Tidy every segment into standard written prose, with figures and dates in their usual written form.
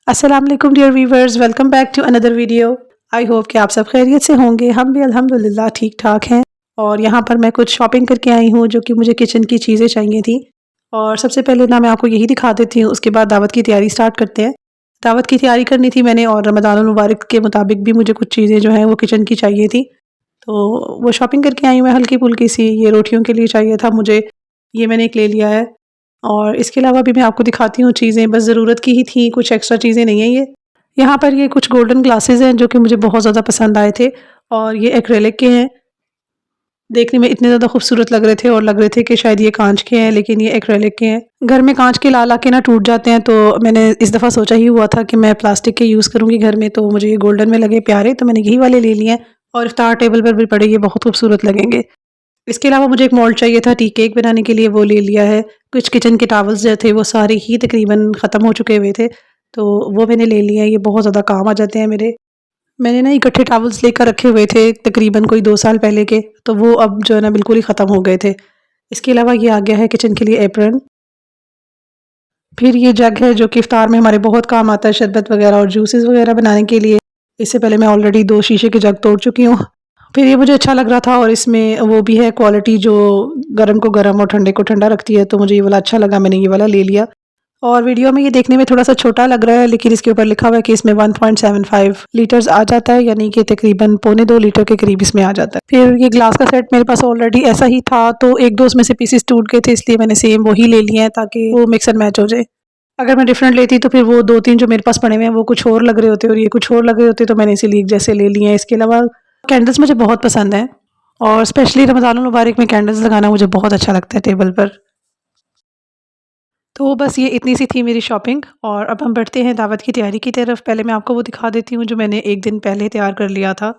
अस्सलाम वालेकुम dear viewers, welcome back to another video. I hope कि आप सब खैरियत से होंगे। हम भी अल्हम्दुलिल्लाह ठीक ठाक हैं। और यहाँ पर मैं कुछ शॉपिंग करके आई हूँ जो कि मुझे किचन की चीज़ें चाहिए थी। और सबसे पहले ना मैं आपको यही दिखा देती हूँ, उसके बाद दावत की तैयारी स्टार्ट करते हैं। दावत की तैयारी करनी थी मैंने और रमज़ानुल मुबारक के मुताबिक भी मुझे कुछ चीज़ें जो हैं वो किचन की चाहिए थी। तो वो शॉपिंग करके आई हूँ मैं हल्की-फुल्की सी। ये रोटियों के लिए चाहिए था मुझे, ये मैंने एक ले लिया है। और इसके अलावा भी मैं आपको दिखाती हूँ चीज़ें, बस ज़रूरत की ही थी, कुछ एक्स्ट्रा चीज़ें नहीं हैं ये। यहाँ पर ये कुछ गोल्डन ग्लासेस हैं जो कि मुझे बहुत ज़्यादा पसंद आए थे और ये एक्रेलिक के हैं। देखने में इतने ज़्यादा खूबसूरत लग रहे थे और लग रहे थे कि शायद ये कांच के हैं, लेकिन ये एक्रेलिक के हैं। घर में कांच के ला के ना टूट जाते हैं, तो मैंने इस दफ़ा सोचा ही हुआ था कि मैं प्लास्टिक के यूज़ करूँगी घर में, तो मुझे ये गोल्डन में लगे प्यारे, तो मैंने यही वाले ले लिए हैं। और इफ्तार टेबल पर भी पड़े, ये बहुत खूबसूरत लगेंगे। इसके अलावा मुझे एक मोल्ड चाहिए था टी केक बनाने के लिए, वो ले लिया है। कुछ किचन के टॉवल्स जो थे वो सारे ही तकरीबन ख़त्म हो चुके हुए थे, तो वो मैंने ले लिए हैं। ये बहुत ज़्यादा काम आ जाते हैं मेरे। मैंने ना इकट्ठे टॉवल्स लेकर रखे हुए थे तकरीबन कोई 2 साल पहले के, तो वो अब जो है ना बिल्कुल ही ख़त्म हो गए थे। इसके अलावा ये आ गया है किचन के लिए एप्रन। फिर ये जग है जो कि इफ्तार में हमारे बहुत काम आता है, शरबत वगैरह और जूसेस वगैरह बनाने के लिए। इससे पहले मैं ऑलरेडी 2 शीशे के जग तोड़ चुकी हूँ। फिर ये मुझे अच्छा लग रहा था और इसमें वो भी है क्वालिटी जो गरम को गरम और ठंडे को ठंडा रखती है, तो मुझे ये वाला अच्छा लगा, मैंने ये वाला ले लिया। और वीडियो में ये देखने में थोड़ा-सा छोटा लग रहा है, लेकिन इसके ऊपर लिखा हुआ है कि इसमें 1.75 लीटर्स आ जाता है, यानी कि तकरीबन पौने 2 लीटर के करीब इसमें आ जाता है। फिर ये ग्लास का सेट मेरे पास ऑलरेडी ऐसा ही था, तो 1-2 उसमें से पीसेस टूट गए थे, इसलिए मैंने सेम वही ले लिए हैं ताकि वो मिक्स एंड मैच हो जाए। अगर मैं डिफरेंट लेती तो फिर वो 2-3 जो मेरे पास पड़े हुए हैं वो कुछ और लग रहे होते और ये कुछ और लग रहे होते, तो मैंने इसीलिए एक जैसे ले लिए हैं। इसके अलावा कैंडल्स मुझे बहुत पसंद हैं और स्पेशली रमज़ानुल मुबारक में कैंडल्स लगाना मुझे बहुत अच्छा लगता है टेबल पर। तो बस ये इतनी सी थी मेरी शॉपिंग और अब हम बढ़ते हैं दावत की तैयारी की तरफ। पहले मैं आपको वो दिखा देती हूँ जो मैंने 1 दिन पहले तैयार कर लिया था।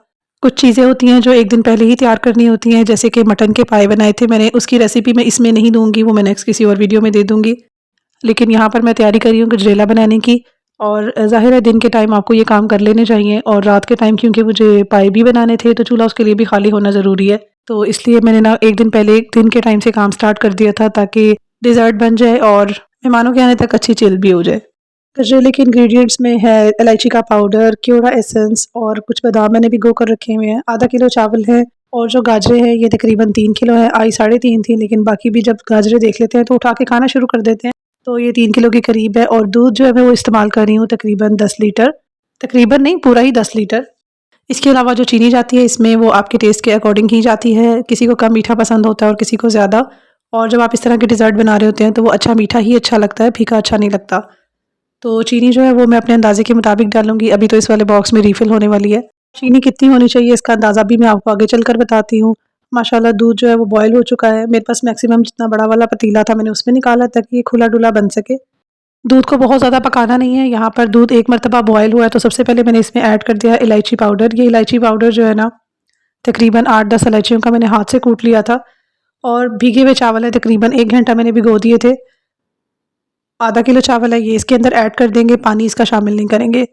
कुछ चीज़ें होती हैं जो 1 दिन पहले ही तैयार करनी होती हैं, जैसे कि मटन के पाए बनाए थे मैंने, उसकी रेसिपी मैं इसमें नहीं दूँगी, वो मैं नेक्स्ट किसी और वीडियो में दे दूँगी। लेकिन यहाँ पर मैं तैयारी कर रही हूँ गजरेला बनाने की। और ज़ाहिर है दिन के टाइम आपको ये काम कर लेने चाहिए और रात के टाइम क्योंकि मुझे पाए भी बनाने थे, तो चूल्हा उसके लिए भी खाली होना ज़रूरी है। तो इसलिए मैंने ना 1 दिन पहले 1 दिन के टाइम से काम स्टार्ट कर दिया था ताकि डिज़र्ट बन जाए और मेहमानों के आने तक अच्छी चिल भी हो जाए। गजरेले के इंग्रेडिएंट्स में है इलायची का पाउडर, केवड़ा एसेंस और कुछ बादाम मैंने भिगो कर रखे हुए हैं। आधा किलो चावल है और जो गाजरें हैं ये तकरीबन 3 किलो है। आई 3.5 थी, लेकिन बाकी भी जब गाजरें देख लेते हैं तो उठा के खाना शुरू कर देते हैं। तो ये 3 किलो के करीब है और दूध जो है मैं वो इस्तेमाल कर रही हूँ तकरीबन 10 लीटर। तकरीबन नहीं, पूरा ही 10 लीटर। इसके अलावा जो चीनी जाती है इसमें वो आपके टेस्ट के अकॉर्डिंग ही जाती है। किसी को कम मीठा पसंद होता है और किसी को ज़्यादा। और जब आप इस तरह के डिज़र्ट बना रहे होते हैं तो वो अच्छा मीठा ही अच्छा लगता है, फीका अच्छा नहीं लगता। तो चीनी जो है वो मैं अपने अंदाज़े के मुताबिक डालूँगी। अभी तो इस वाले बॉक्स में रिफ़िल होने वाली है। चीनी कितनी होनी चाहिए इसका अंदाज़ा भी मैं आपको आगे चलकर बताती हूँ। माशाल्लाह दूध जो है वो बॉयल हो चुका है। मेरे पास मैक्सिमम जितना बड़ा वाला पतीला था मैंने उसमें निकाला ताकि ये खुला-डुला बन सके। दूध को बहुत ज़्यादा पकाना नहीं है। यहाँ पर दूध एक मर्तबा बॉयल हुआ है तो सबसे पहले मैंने इसमें ऐड कर दिया इलायची पाउडर। ये इलायची पाउडर जो है ना तकरीबन 8-10 इलायचियों का मैंने हाथ से कूट लिया था। और भीगे हुए चावल है तकरीबन 1 घंटा मैंने भिगो दिए थे। आधा किलो चावल है, ये इसके अंदर ऐड कर देंगे, पानी इसका शामिल नहीं करेंगे।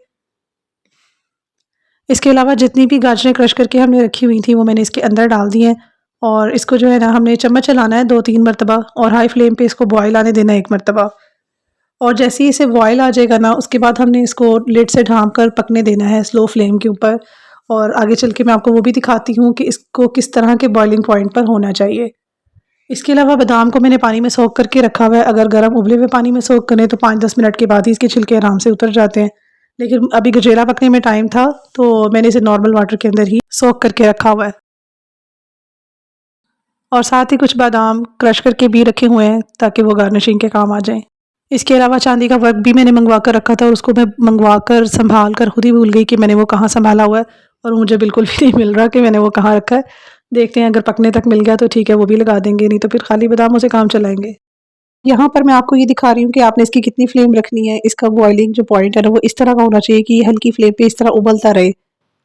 इसके अलावा जितनी भी गाजरें क्रश करके हमने रखी हुई थी वो मैंने इसके अंदर डाल दी हैं और इसको जो है ना हमने चम्मच चलाना है 2-3 मरतबा और हाई फ्लेम पे इसको बॉयल आने देना है 1 मरतबा। और जैसे ही इसे बॉयल आ जाएगा ना उसके बाद हमने इसको लिड से ढाँप कर पकने देना है स्लो फ्लेम के ऊपर। और आगे चल के मैं आपको वो भी दिखाती हूँ कि इसको किस तरह के बॉइलिंग पॉइंट पर होना चाहिए। इसके अलावा बादाम को मैंने पानी में सोक करके रखा हुआ है। अगर गर्म उबले हुए पानी में सोक करें तो 5-10 मिनट के बाद ही इसके छिलके आराम से उतर जाते हैं। लेकिन अभी गजेला पकने में टाइम था तो मैंने इसे नॉर्मल वाटर के अंदर ही सोक करके रखा हुआ है। और साथ ही कुछ बादाम क्रश करके भी रखे हुए हैं ताकि वो गार्निशिंग के काम आ जाएँ। इसके अलावा चांदी का वर्क भी मैंने मंगवा कर रखा था और उसको मैं मंगवा कर सँभाल कर खुद ही भूल गई कि मैंने वो कहाँ सँभाला हुआ है और मुझे बिल्कुल भी नहीं मिल रहा कि मैंने वो कहाँ रखा है। देखते हैं, अगर पकने तक मिल गया तो ठीक है, वो भी लगा देंगे, नहीं तो फिर खाली बादामों से काम चलाएँगे। यहाँ पर मैं आपको ये दिखा रही हूँ कि आपने इसकी कितनी फ्लेम रखनी है। इसका बॉइलिंग जो पॉइंट है ना वो इस तरह का होना चाहिए कि ये हल्की फ्लेम पे इस तरह उबलता रहे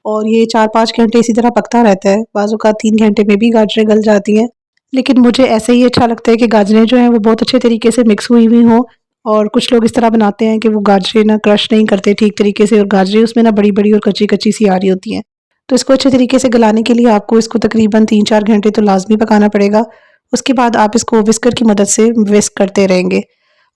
और ये 4-5 घंटे इसी तरह पकता रहता है। बाज़ औक़ात 3 घंटे में भी गाजरें गल जाती हैं। लेकिन मुझे ऐसे ही अच्छा लगता है कि गाजरें जो हैं वो बहुत अच्छे तरीके से मिक्स हुई हुई हों। और कुछ लोग इस तरह बनाते हैं कि वो गाजरें ना क्रश नहीं करते ठीक तरीके से और गाजरें उसमें ना बड़ी-बड़ी और कच्ची-कच्ची सी आ रही होती हैं। तो इसको अच्छे तरीके से गलाने के लिए आपको इसको तकरीबन 3-4 घंटे तो लाज़मी पकाना पड़ेगा। उसके बाद आप इसको विस्कर की मदद से विस्क करते रहेंगे।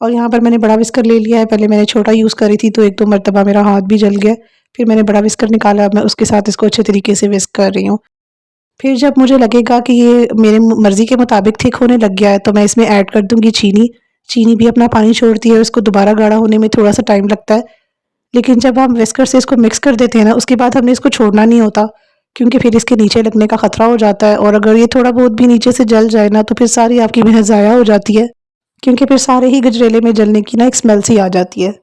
और यहाँ पर मैंने बड़ा विस्कर ले लिया है। पहले मैंने छोटा यूज़ करी थी तो 1-2 मरतबा मेरा हाथ भी जल गया। फिर मैंने बड़ा विस्कर निकाला, मैं उसके साथ इसको अच्छे तरीके से विस्क कर रही हूँ। फिर जब मुझे लगेगा कि ये मेरे मर्ज़ी के मुताबिक थिक होने लग गया है तो मैं इसमें ऐड कर दूँगी चीनी। चीनी भी अपना पानी छोड़ती है, उसको दोबारा गाढ़ा होने में थोड़ा-सा टाइम लगता है। लेकिन जब हम विस्कर से इसको मिक्स कर देते हैं ना, उसके बाद हमने इसको छोड़ना नहीं होता, क्योंकि फिर इसके नीचे लगने का ख़तरा हो जाता है और अगर ये थोड़ा बहुत भी नीचे से जल जाए ना, तो फिर सारी आपकी मेहनत ज़ाया हो जाती है, क्योंकि फिर सारे ही गजरेले में जलने की ना एक स्मेल सी आ जाती है।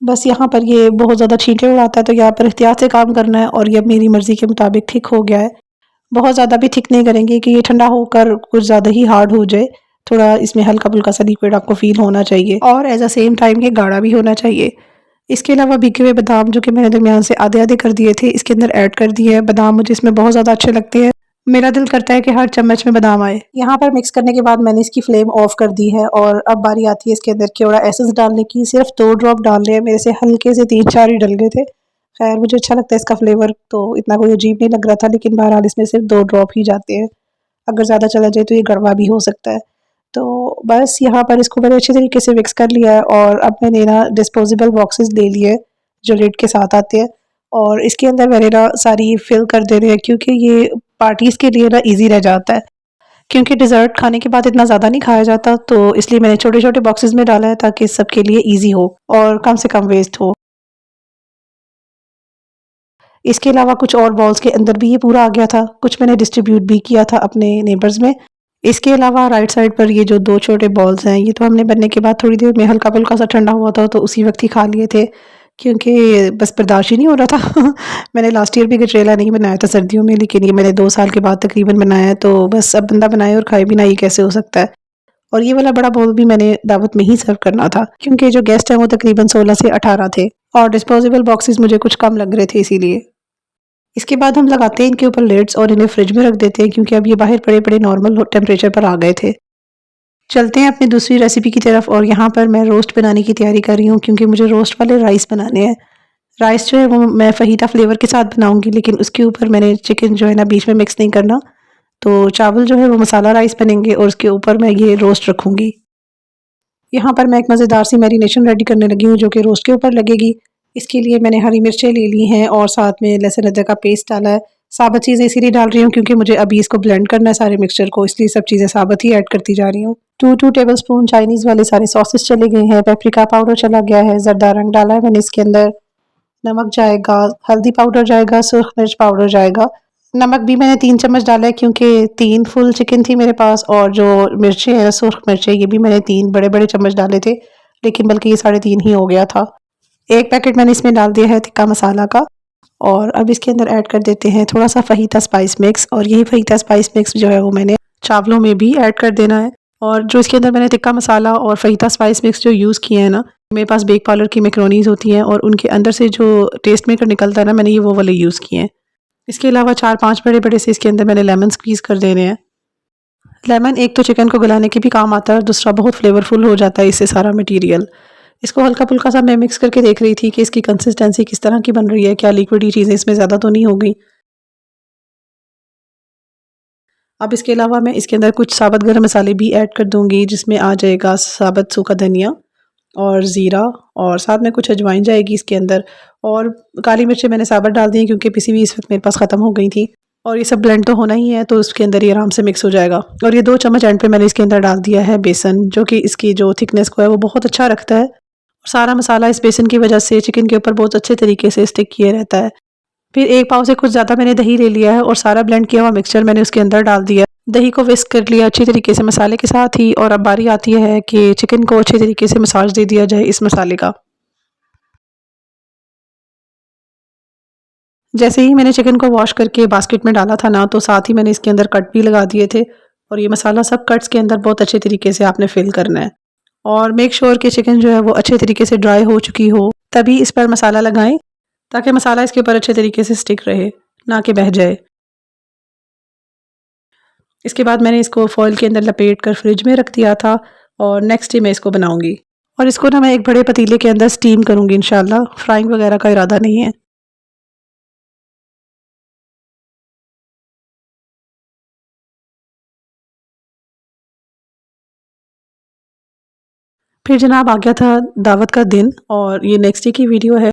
बस यहाँ पर ये बहुत ज़्यादा छींटे उड़ाता है, तो यहाँ पर एहतियात से काम करना है और ये अब मेरी मर्ज़ी के मुताबिक थिक हो गया है। बहुत ज़्यादा भी थिक नहीं करेंगे कि ये ठंडा होकर कुछ ज़्यादा ही हार्ड हो जाए। थोड़ा इसमें हल्का-फुल्का सा लिक्विड आपको फ़ील होना चाहिए और एट द सेम टाइम ये गाढ़ा भी होना चाहिए। इसके अलावा भीगे हुए बादाम जो कि मैंने दरमियान से आधे-आधे कर दिए थे, इसके अंदर ऐड कर दिए हैं। बादाम मुझे इसमें बहुत ज़्यादा अच्छे लगते हैं। मेरा दिल करता है कि हर चम्मच में बादाम आए। यहाँ पर मिक्स करने के बाद मैंने इसकी फ्लेम ऑफ कर दी है और अब बारी आती है इसके अंदर केवड़ा एसेंस डालने की। सिर्फ 2 ड्रॉप डाल रहे हैं, मेरे से हल्के से 3-4 ही डल गए थे। खैर मुझे अच्छा लगता है इसका फ्लेवर, तो इतना कोई अजीब नहीं लग रहा था, लेकिन बहरहाल इसमें सिर्फ 2 ड्रॉप ही जाते हैं। अगर ज़्यादा चला जाए तो ये कड़वा भी हो सकता है। तो बस यहाँ पर इसको मैंने अच्छे तरीके से मिक्स कर लिया है और अब मैंने ना डिस्पोजेबल बॉक्सेस ले लिए जो लिड के साथ आते हैं और इसके अंदर मैंने ना सारी फिल कर देने हैं, क्योंकि ये पार्टीज़ के लिए ना ईज़ी रह जाता है। क्योंकि डिज़र्ट खाने के बाद इतना ज़्यादा नहीं खाया जाता, तो इसलिए मैंने छोटे-छोटे बॉक्सेस में डाला है ताकि सबके लिए ईज़ी हो और कम से कम वेस्ट हो। इसके अलावा कुछ और बॉल्स के अंदर भी ये पूरा आ गया था, कुछ मैंने डिस्ट्रीब्यूट भी किया था अपने नेबर्स में। इसके अलावा राइट साइड पर ये जो 2 छोटे बॉल्स हैं, ये तो हमने बनने के बाद थोड़ी देर में हल्का-फुल्का सा ठंडा हुआ था, तो उसी वक़्त ही खा लिए थे, क्योंकि बस बर्दाश्त ही नहीं हो रहा था। मैंने लास्ट ईयर भी गजरेला नहीं बनाया था सर्दियों में, लेकिन ये मैंने 2 साल के बाद तकरीबन बनाया है, तो बस अब बंदा बनाए और खाए भी ना, ये कैसे हो सकता है। और ये वाला बड़ा बाउल भी मैंने दावत में ही सर्व करना था, क्योंकि जो गेस्ट हैं वो तकरीबन 16 से 18 थे और डिस्पोजेबल बॉक्सेस मुझे कुछ कम लग रहे थे इसीलिए। इसके बाद हम लगाते हैं इनके ऊपर लिड्स और इन्हें फ्रिज में रख देते हैं, क्योंकि अब ये बाहर पड़े-पड़े नॉर्मल टेम्परेचर पर आ गए थे। चलते हैं अपनी दूसरी रेसिपी की तरफ और यहाँ पर मैं रोस्ट बनाने की तैयारी कर रही हूँ, क्योंकि मुझे रोस्ट वाले राइस बनाने हैं। राइस जो है वो मैं फहीटा फ्लेवर के साथ बनाऊँगी, लेकिन उसके ऊपर मैंने चिकन जो है ना बीच में मिक्स नहीं करना। तो चावल जो है वो मसाला राइस बनेंगे और उसके ऊपर मैं ये रोस्ट रखूँगी। यहाँ पर मैं एक मज़ेदार सी मैरिनेशन रेडी करने लगी हूँ जो कि रोस्ट के ऊपर लगेगी। इसके लिए मैंने हरी मिर्चें ले ली हैं और साथ में लहसुन अदरक का पेस्ट डाला है। साबुत चीज़ें इसीलिए डाल रही हूँ क्योंकि मुझे अभी इसको ब्लेंड करना है सारे मिक्सचर को, इसलिए सब चीज़ें साबुत ही ऐड करती जा रही हूँ। 2 टेबलस्पून चाइनीज़ वाले सारे सॉसेस चले गए हैं, पेपरिका पाउडर चला गया है, ज़रदा रंग डाला है मैंने इसके अंदर, नमक जाएगा, हल्दी पाउडर जाएगा, सुर्ख मिर्च पाउडर जाएगा। नमक भी मैंने 3 चम्मच डाला है क्योंकि 3 फुल चिकन थी मेरे पास और जो मिर्चें हैं, सुर्ख मिर्चें, ये भी मैंने 3 बड़े-बड़े चम्मच डाले थे, लेकिन बल्कि ये साढ़े 3 ही हो गया था। 1 पैकेट मैंने इसमें डाल दिया है तिक्का मसाला का और अब इसके अंदर ऐड कर देते हैं थोड़ा-सा फहीता स्पाइस मिक्स और यही फहीता स्पाइस मिक्स जो है वो मैंने चावलों में भी ऐड कर देना है। और जो इसके अंदर मैंने तिक्का मसाला और फहीता स्पाइस मिक्स जो यूज़ किए हैं ना, मेरे पास बेक पार्लर की मैकरोनीज़ होती हैं और उनके अंदर से जो टेस्ट मेकर निकलता है ना, मैंने ये वो वाले यूज़ किए हैं। इसके अलावा 4-5 बड़े-बड़े से इसके अंदर मैंने लेमन स्क्वीज़ कर देने हैं। लेमन एक तो चिकन को गलाने के भी काम आता है और दूसरा बहुत फ्लेवरफुल हो जाता है इससे सारा मटीरियल। इसको हल्का-फुल्का सा मैं मिक्स करके देख रही थी कि इसकी कंसिस्टेंसी किस तरह की बन रही है, क्या लिक्विडी चीज़ें इसमें ज़्यादा तो नहीं हो गई। अब इसके अलावा मैं इसके अंदर कुछ साबुत गरम मसाले भी ऐड कर दूँगी, जिसमें आ जाएगा साबुत सूखा धनिया और ज़ीरा और साथ में कुछ अजवाइन जाएगी इसके अंदर और काली मिर्चें मैंने साबुत डाल दी हैं क्योंकि पिसी हुई इस वक्त मेरे पास ख़त्म हो गई थी और ये सब ब्लेंड तो होना ही है, तो उसके अंदर ये आराम से मिक्स हो जाएगा। और ये 2 चम्मच एंड पे मैंने इसके अंदर डाल दिया है बेसन, जो कि इसकी जो थिकनेस को है वो बहुत अच्छा रखता है और सारा मसाला इस बेसन की वजह से चिकन के ऊपर बहुत अच्छे तरीके से स्टिक किए रहता है। फिर 1 पाव से कुछ ज़्यादा मैंने दही ले लिया है और सारा ब्लेंड किया हुआ मिक्सचर मैंने उसके अंदर डाल दिया। दही को विस्क कर लिया अच्छी तरीके से मसाले के साथ ही और अब बारी आती है कि चिकन को अच्छे तरीके से मसाज दे दिया जाए इस मसाले का। जैसे ही मैंने चिकन को वॉश करके बास्केट में डाला था ना, तो साथ ही मैंने इसके अंदर कट भी लगा दिए थे और ये मसाला सब कट्स के अंदर बहुत अच्छे तरीके से आपने फिल करना है और मेक श्योर कि चिकन जो है वो अच्छे तरीके से ड्राई हो चुकी हो, तभी इस पर मसाला लगाएं ताकि मसाला इसके ऊपर अच्छे तरीके से स्टिक रहे, ना कि बह जाए। इसके बाद मैंने इसको फॉइल के अंदर लपेट कर फ्रिज में रख दिया था और नेक्स्ट डे मैं इसको बनाऊंगी और इसको ना मैं एक बड़े पतीले के अंदर स्टीम करूंगी इंशाल्लाह, फ्राइंग वगैरह का इरादा नहीं है। फिर जनाब आ गया था दावत का दिन और ये नेक्स्ट डे की वीडियो है।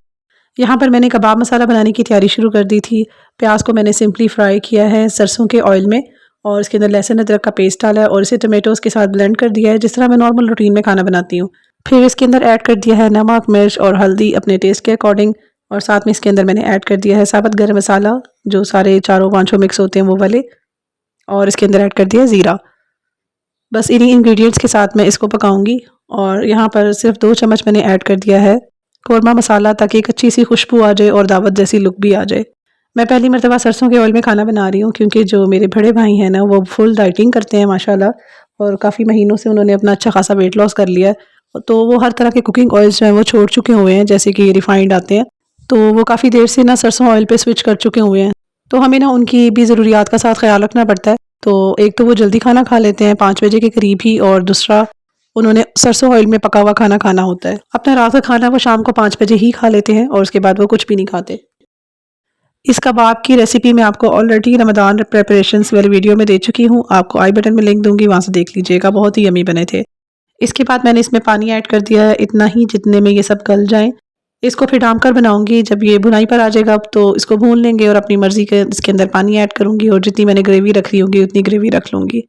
यहाँ पर मैंने कबाब मसाला बनाने की तैयारी शुरू कर दी थी। प्याज को मैंने सिंपली फ्राई किया है सरसों के ऑयल में और इसके अंदर लहसुन अदरक का पेस्ट डाला है और इसे टमाटोज़ के साथ ब्लेंड कर दिया है, जिस तरह मैं नॉर्मल रूटीन में खाना बनाती हूँ। फिर इसके अंदर ऐड कर दिया है नमक, मिर्च और हल्दी अपने टेस्ट के अकॉर्डिंग, और साथ में इसके अंदर मैंने ऐड कर दिया है साबुत गरम मसाला जो सारे चारों पाँचों मिक्स होते हैं वो वाले, और इसके अंदर ऐड कर दिया ज़ीरा। बस इन्हीं इंग्रेडिएंट्स के साथ मैं इसको पकाऊंगी। और यहाँ पर सिर्फ 2 चम्मच मैंने ऐड कर दिया है कौरमा मसाला, ताकि एक अच्छी सी खुशबू आ जाए और दावत जैसी लुक भी आ जाए। मैं पहली मरतबा सरसों के ऑयल में खाना बना रही हूँ, क्योंकि जो मेरे बड़े भाई हैं ना वो फुल डाइटिंग करते हैं माशाल्लाह, और काफ़ी महीनों से उन्होंने अपना अच्छा खासा वेट लॉस कर लिया है। तो वो हर तरह के कुकिंग ऑयल्स जो हैं वो छोड़ चुके हुए हैं, जैसे कि रिफाइंड आते हैं, तो वो काफ़ी देर से ना सरसों ऑयल पे स्विच कर चुके हुए हैं। तो हमें ना उनकी भी ज़रूरियात का साथ ख्याल रखना पड़ता है। तो एक तो वो जल्दी खाना खा लेते हैं 5 बजे के करीब ही, और दूसरा उन्होंने सरसों ऑयल में पका हुआ खाना खाना होता है। अपना रात का खाना वो शाम को 5 बजे ही खा लेते हैं और उसके बाद वो कुछ भी नहीं खाते। इस कबाब की रेसिपी मैं आपको ऑलरेडी रमज़ान प्रिपरेशंस वाली वीडियो में दे चुकी हूँ, आपको आई बटन में लिंक दूंगी, वहाँ से देख लीजिएगा, बहुत ही यमी बने थे। इसके बाद मैंने इसमें पानी ऐड कर दिया है, इतना ही जितने में ये सब गल जाएं। इसको फिर डाम कर बनाऊंगी, जब ये भुनाई पर आ जाएगा तो इसको भून लेंगे और अपनी मर्ज़ी के इसके अंदर पानी ऐड करूँगी, और जितनी मैंने ग्रेवी रख ली होगी उतनी ग्रेवी रख लूँगी।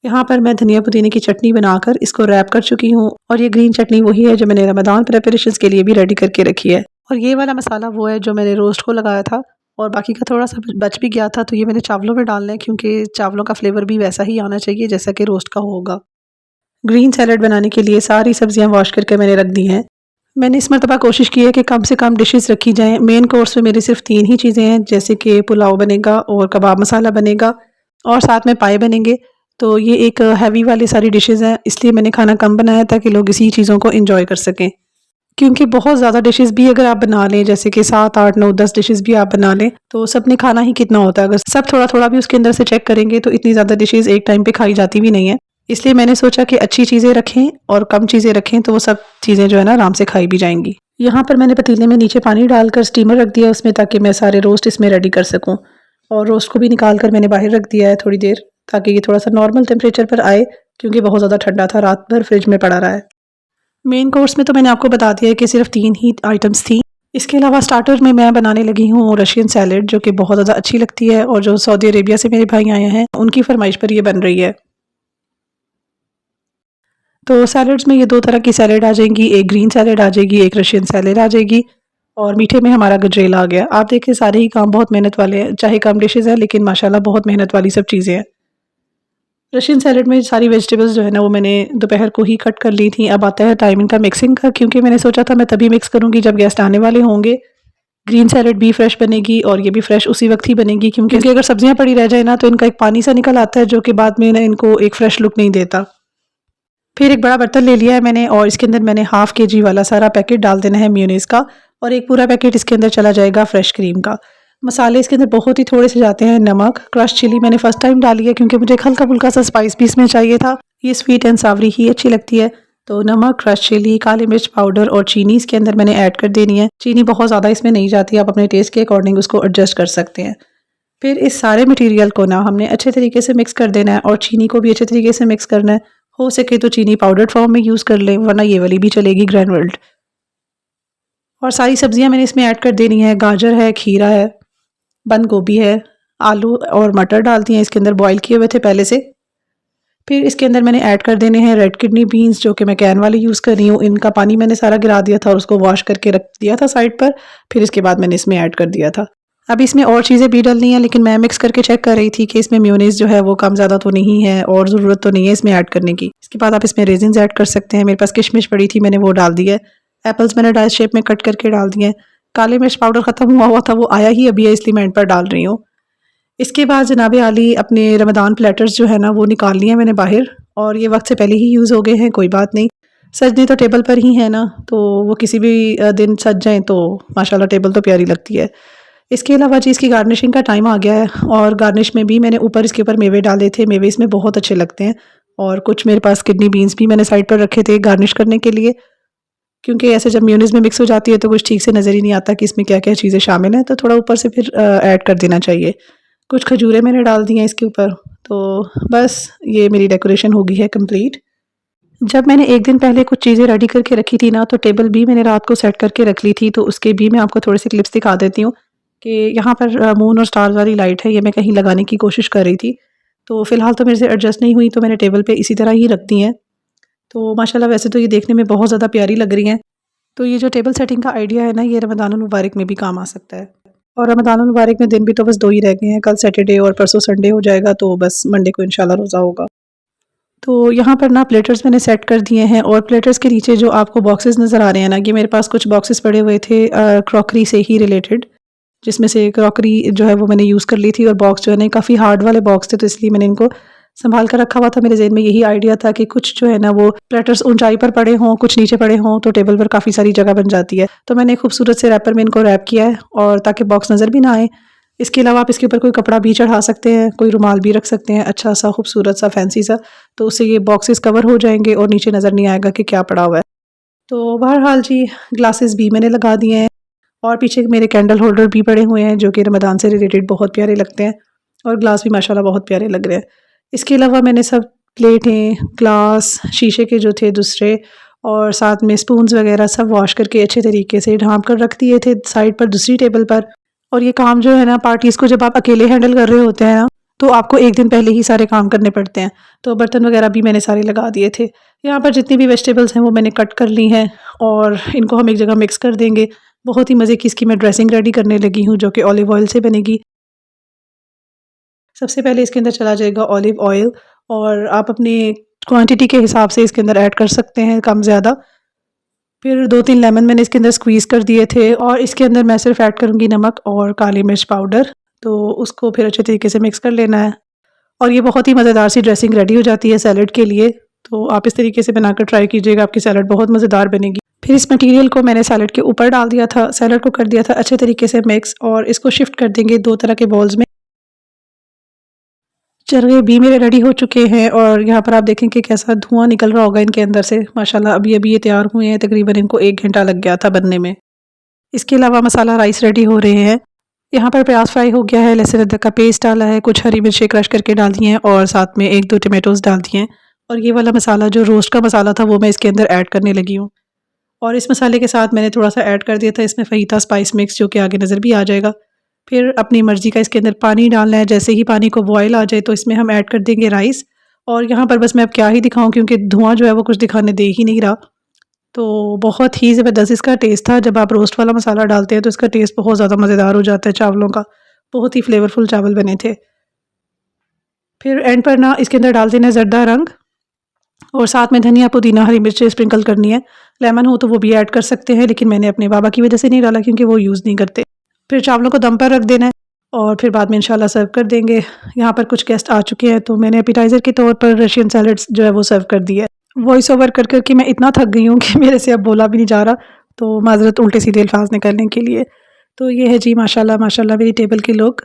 यहाँ पर मैं धनिया पुदीने की चटनी बनाकर इसको रैप कर चुकी हूँ, और ये ग्रीन चटनी वही है जो मैंने रमज़ान प्रिपरेशंस के लिए भी रेडी करके रखी है। और ये वाला मसाला वो है जो मैंने रोस्ट को लगाया था, और बाकी का थोड़ा सा बच भी गया था, तो ये मैंने चावलों में डालना है, क्योंकि चावलों का फ्लेवर भी वैसा ही आना चाहिए जैसा कि रोस्ट का होगा। ग्रीन सैलड बनाने के लिए सारी सब्जियां वॉश करके मैंने रख दी हैं। मैंने इस मरतबा कोशिश की है कि कम से कम डिशेस रखी जाएं। मेन कोर्स में मेरी सिर्फ 3 ही चीज़ें हैं, जैसे कि पुलाव बनेगा और कबाब मसाला बनेगा और साथ में पाए बनेंगे। तो ये एक हैवी वाली सारी डिशेस हैं, इसलिए मैंने खाना कम बनाया ताकि लोग इसी चीज़ों को इंजॉय कर सकें। क्योंकि बहुत ज़्यादा डिशेस भी अगर आप बना लें, जैसे कि 7, 8, 9, 10 डिशेस भी आप बना लें, तो सब ने खाना ही कितना होता है। अगर सब थोड़ा थोड़ा भी उसके अंदर से चेक करेंगे तो इतनी ज़्यादा डिशेस एक टाइम पे खाई जाती भी नहीं है। इसलिए मैंने सोचा कि अच्छी चीज़ें रखें और कम चीज़ें रखें, तो वो सब चीज़ें जो है ना आराम से खाई भी जाएंगी। यहाँ पर मैंने पतीले में नीचे पानी डालकर स्टीमर रख दिया उसमें, ताकि मैं सारे रोस्ट इसमें रेडी कर सकूँ। और रोस्ट को भी निकाल कर मैंने बाहर रख दिया है थोड़ी देर, ताकि ये थोड़ा सा नॉर्मल टेम्परेचर पर आए, क्योंकि बहुत ज़्यादा ठंडा था, रात भर फ्रिज में पड़ा रहा है। मेन कोर्स में तो मैंने आपको बता दिया है कि सिर्फ 3 ही आइटम्स थी। इसके अलावा स्टार्टर में मैं बनाने लगी हूँ रशियन सैलेड, जो कि बहुत ज़्यादा अच्छी लगती है, और जो सऊदी अरेबिया से मेरे भाई आए हैं उनकी फरमाइश पर ये बन रही है। तो सैलड्स में ये 2 तरह की सैलेड आ जाएंगी, एक ग्रीन सैलेड आ जाएगी, एक रशियन सैलेड आ जाएगी, और मीठे में हमारा गजरेला आ गया। आप देखिए सारे ही काम बहुत मेहनत वाले हैं, चाहे कम डिशेज़ हैं लेकिन माशाल्लाह बहुत मेहनत वाली सब चीज़ें हैं। रशियन सैलेड में सारी वेजिटेबल्स जो है ना वो मैंने दोपहर को ही कट कर ली थी। अब आता है टाइम इनका मिक्सिंग का, क्योंकि मैंने सोचा था मैं तभी मिक्स करूँगी जब गेस्ट आने वाले होंगे। ग्रीन सैलेड भी फ्रेश बनेगी और ये भी फ्रेश उसी वक्त ही बनेगी, क्योंकि अगर सब्जियां पड़ी रह जाए ना तो इनका एक पानी सा निकल आता है, जो कि बाद में ना इनको एक फ्रेश लुक नहीं देता। फिर एक बड़ा बर्तन ले लिया है मैंने, और इसके अंदर मैंने हाफ kg वाला सारा पैकेट डाल देना है मेयोनीज़ का, और एक पूरा पैकेट इसके अंदर चला जाएगा फ्रेश क्रीम का। मसाले इसके अंदर बहुत ही थोड़े से जाते हैं। नमक, क्रश चिली मैंने फर्स्ट टाइम डाली है, क्योंकि मुझे हल्का फुल्का सा स्पाइस भी इसमें चाहिए था। ये स्वीट एंड सावरी ही अच्छी लगती है। तो नमक, क्रश चिली, काली मिर्च पाउडर और चीनी इसके अंदर मैंने ऐड कर देनी है। चीनी बहुत ज़्यादा इसमें नहीं जाती, आप अपने टेस्ट के अकॉर्डिंग उसको एडजस्ट कर सकते हैं। फिर इस सारे मटेरियल को ना हमने अच्छे तरीके से मिक्स कर देना है, और चीनी को भी अच्छे तरीके से मिक्स करना है। हो सके तो चीनी पाउडर फॉर्म में यूज़ कर लें, वरना ये वाली भी चलेगी ग्रैनुल्ड। और सारी सब्जियां मैंने इसमें ऐड कर देनी है। गाजर है, खीरा है, बंद गोभी है, आलू और मटर डालती हैं इसके अंदर, बॉईल किए हुए थे पहले से। फिर इसके अंदर मैंने ऐड कर देने हैं रेड किडनी बीन्स, जो कि मैं कैन वाली यूज़ कर रही हूँ। इनका पानी मैंने सारा गिरा दिया था और उसको वॉश करके रख दिया था साइड पर। फिर इसके बाद मैंने इसमें ऐड कर दिया था। अब इसमें और चीज़ें भी डलनी है, लेकिन मैं मिक्स करके चेक कर रही थी कि इसमें मेयोनीज़ जो है वो कम ज़्यादा तो नहीं है और ज़रूरत तो नहीं है इसमें ऐड करने की। इसके बाद आप इसमें रेजिन्स ऐड कर सकते हैं। मेरे पास किशमिश पड़ी थी, मैंने वो डाल दी है। एप्पल्स मैंने डाइस शेप में कट करके डाल दिए हैं। काली मिर्च पाउडर ख़त्म हुआ था, वो आया ही अभी है, इसलिए मैं इन पर डाल रही हूँ। इसके बाद जनाब आली अपने रमदान प्लेटर्स जो है ना वो निकाल लिए मैंने बाहर, और ये वक्त से पहले ही यूज़ हो गए हैं, कोई बात नहीं। सजने तो टेबल पर ही है ना, तो वो किसी भी दिन सज जाएं तो माशाल्लाह टेबल तो प्यारी लगती है। इसके अलावा जी इसकी गार्निशिंग का टाइम आ गया है, और गार्निश में भी मैंने ऊपर इसके ऊपर मेवे डाले थे। मेवे इसमें बहुत अच्छे लगते हैं, और कुछ मेरे पास किडनी बीन्स भी मैंने साइड पर रखे थे गार्निश करने के लिए, क्योंकि ऐसे जब मेयोनीज़ में मिक्स हो जाती है तो कुछ ठीक से नज़र ही नहीं आता कि इसमें क्या क्या चीज़ें शामिल हैं, तो थोड़ा ऊपर से फिर ऐड कर देना चाहिए। कुछ खजूरें मैंने डाल दी हैं इसके ऊपर। तो बस ये मेरी डेकोरेशन हो गई है कंप्लीट। जब मैंने एक दिन पहले कुछ चीज़ें रेडी करके रखी थी ना, तो टेबल भी मैंने रात को सेट करके रख ली थी, तो उसके भी मैं आपको थोड़े से क्लिप्स दिखा देती हूँ कि यहाँ पर मून और स्टार्स वाली लाइट है, ये मैं कहीं लगाने की कोशिश कर रही थी। तो फ़िलहाल तो मेरे से एडजस्ट नहीं हुई, तो मैंने टेबल पे इसी तरह ही रख दी हैं। तो माशाल्लाह वैसे तो ये देखने में बहुत ज़्यादा प्यारी लग रही हैं। तो ये जो टेबल सेटिंग का आइडिया है ना, ये रमज़ानुल मुबारक में भी काम आ सकता है। और रमज़ानुल मुबारक में दिन भी तो बस 2 ही रह गए हैं, कल सैटरडे और परसों संडे हो जाएगा, तो बस मंडे को इंशाल्लाह रोज़ा होगा। तो यहाँ पर ना प्लेटर्स मैंने सेट कर दिए हैं और प्लेटर्स के नीचे जो आपको बॉक्सेस नज़र आ रहे हैं ना, ये मेरे पास कुछ बॉक्सेस पड़े हुए थे क्रॉकरी से ही रिलेटेड, जिसमें से क्रॉकरी जो है वो मैंने यूज़ कर ली थी और बॉक्स जो है ना काफ़ी हार्ड वाले बॉक्स थे, तो इसलिए मैंने इनको संभाल कर रखा हुआ था। मेरे ज़हन में यही आइडिया था कि कुछ जो है ना वो प्लेटर्स ऊंचाई पर पड़े हों, कुछ नीचे पड़े हों, तो टेबल पर काफ़ी सारी जगह बन जाती है। तो मैंने खूबसूरत से रैपर में इनको रैप किया है और ताकि बॉक्स नज़र भी ना आए। इसके अलावा आप इसके ऊपर कोई कपड़ा भी चढ़ा सकते हैं, कोई रुमाल भी रख सकते हैं, अच्छा सा खूबसूरत सा फैंसी सा, तो उससे ये बॉक्सेस कवर हो जाएंगे और नीचे नज़र नहीं आएगा कि क्या पड़ा हुआ है। तो बहरहाल जी, ग्लासेस भी मैंने लगा दिए हैं और पीछे मेरे कैंडल होल्डर भी पड़े हुए हैं जो कि रमदान से रिलेटेड बहुत प्यारे लगते हैं और ग्लास भी माशाल्लाह बहुत प्यारे लग रहे हैं। इसके अलावा मैंने सब प्लेटें, ग्लास, शीशे के जो थे दूसरे और साथ में स्पून्स वगैरह सब वॉश करके अच्छे तरीके से ढाँप कर रख दिए थे साइड पर दूसरी टेबल पर। और ये काम जो है ना पार्टीज़ को जब आप अकेले हैंडल कर रहे होते हैं ना, तो आपको एक दिन पहले ही सारे काम करने पड़ते हैं। तो बर्तन वगैरह भी मैंने सारे लगा दिए थे। यहाँ पर जितनी भी वेजिटेबल्स हैं वो मैंने कट कर ली हैं और इनको हम एक जगह मिक्स कर देंगे। बहुत ही मज़े की इसकी मैं ड्रेसिंग रेडी करने लगी हूँ जो कि ऑलिव ऑयल से बनेगी। सबसे पहले इसके अंदर चला जाएगा ऑलिव ऑयल और आप अपनी क्वांटिटी के हिसाब से इसके अंदर ऐड कर सकते हैं कम ज़्यादा। फिर 2-3 लेमन मैंने इसके अंदर स्क्वीज़ कर दिए थे और इसके अंदर मैं सिर्फ ऐड करूँगी नमक और काली मिर्च पाउडर। तो उसको फिर अच्छे तरीके से मिक्स कर लेना है और ये बहुत ही मज़ेदार सी ड्रेसिंग रेडी हो जाती है सैलड के लिए। तो आप इस तरीके से बनाकर ट्राई कीजिएगा, आपकी सैलड बहुत मज़ेदार बनेगी। फिर इस मटेरियल को मैंने सैलड के ऊपर डाल दिया था, सैलड को कर दिया था अच्छे तरीके से मिक्स और इसको शिफ्ट कर देंगे 2 तरह के बाउल्स में। चरखे भी मेरे रेडी हो चुके हैं और यहाँ पर आप देखें कि कैसा धुआं निकल रहा होगा इनके अंदर से। माशाल्लाह अभी-अभी ये तैयार हुए हैं, तकरीबन इनको 1 घंटा लग गया था बनने में। इसके अलावा मसाला राइस रेडी हो रहे हैं। यहाँ पर प्याज फ्राई हो गया है, लहसुन अदरक का पेस्ट डाला है, कुछ हरी मिर्चें क्रश करके डाल दी हैं और साथ में 1-2 टमाटोज़ डाल दिए हैं। और ये वाला मसाला जो रोस्ट का मसाला था वो मैं इसके अंदर ऐड करने लगी हूँ। और इस मसाले के साथ मैंने थोड़ा-सा ऐड कर दिया था इसमें फ़हीता स्पाइस मिक्स जो कि आगे नज़र भी आ जाएगा। फिर अपनी मर्ज़ी का इसके अंदर पानी डालना है, जैसे ही पानी को बॉयल आ जाए तो इसमें हम ऐड कर देंगे राइस। और यहाँ पर बस मैं अब क्या ही दिखाऊँ क्योंकि धुआँ जो है वो कुछ दिखाने दे ही नहीं रहा। तो बहुत ही ज़बरदस्त इसका टेस्ट था, जब आप रोस्ट वाला मसाला डालते हैं तो इसका टेस्ट बहुत ज़्यादा मज़ेदार हो जाता है चावलों का। बहुत ही फ्लेवरफुल चावल बने थे। फिर एंड पर ना इसके अंदर डाल देना है ज़र्दा रंग और साथ में धनिया, पुदीना, हरी मिर्चें स्प्रिंकल करनी है। लेमन हो तो वो भी ऐड कर सकते हैं, लेकिन मैंने अपने बाबा की वजह से नहीं डाला क्योंकि वो यूज़ नहीं करते। फिर चावलों को दम पर रख देना है और फिर बाद में इंशाल्लाह सर्व कर देंगे। यहाँ पर कुछ गेस्ट आ चुके हैं तो मैंने एपिटाइज़र के तौर पर रशियन सैलड्स जो है वो सर्व कर दिया है। वॉइस ओवर कर के मैं इतना थक गई हूँ कि मेरे से अब बोला भी नहीं जा रहा, तो माज़रत उल्टे सीधे अल्फाज निकालने के लिए। तो ये है जी माशाल्लाह माशाल्लाह मेरी टेबल के लोग।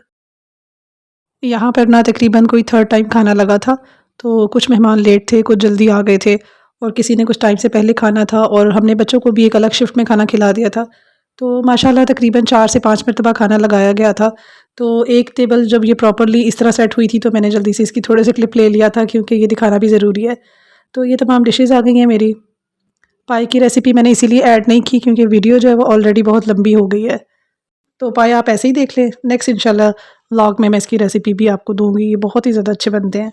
यहाँ पर ना तकरीबन कोई थर्ड टाइम खाना लगा था, तो कुछ मेहमान लेट थे, कुछ जल्दी आ गए थे और किसी ने कुछ टाइम से पहले खाना था और हमने बच्चों को भी एक अलग शिफ्ट में खाना खिला दिया था। तो माशाल्लाह तकरीबन 4 से 5 मरतबा खाना लगाया गया था। तो एक टेबल जब ये प्रॉपर्ली इस तरह सेट हुई थी तो मैंने जल्दी से इसकी थोड़े से क्लिप ले लिया था क्योंकि ये दिखाना भी ज़रूरी है। तो ये तमाम डिशेज़ आ गई हैं मेरी। पाई की रेसिपी मैंने इसीलिए ऐड नहीं की क्योंकि वीडियो जो है वो ऑलरेडी बहुत लंबी हो गई है। तो पाए आप ऐसे ही देख लें, नेक्स्ट इंशाल्लाह व्लॉग में मैं इसकी रेसिपी भी आपको दूँगी, ये बहुत ही ज़्यादा अच्छे बनते हैं।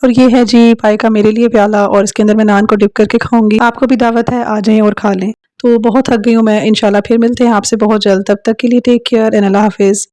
और ये है जी पाए का मेरे लिए प्याला और इसके अंदर मैं नान को डिप करके खाऊँगी। आपको भी दावत है, आ जाएँ और खा लें। तो बहुत थक गई हूँ मैं, इंशाल्लाह फिर मिलते हैं आपसे बहुत जल्द, तब तक के लिए टेक केयर एंड अल्लाह हाफ़िज़।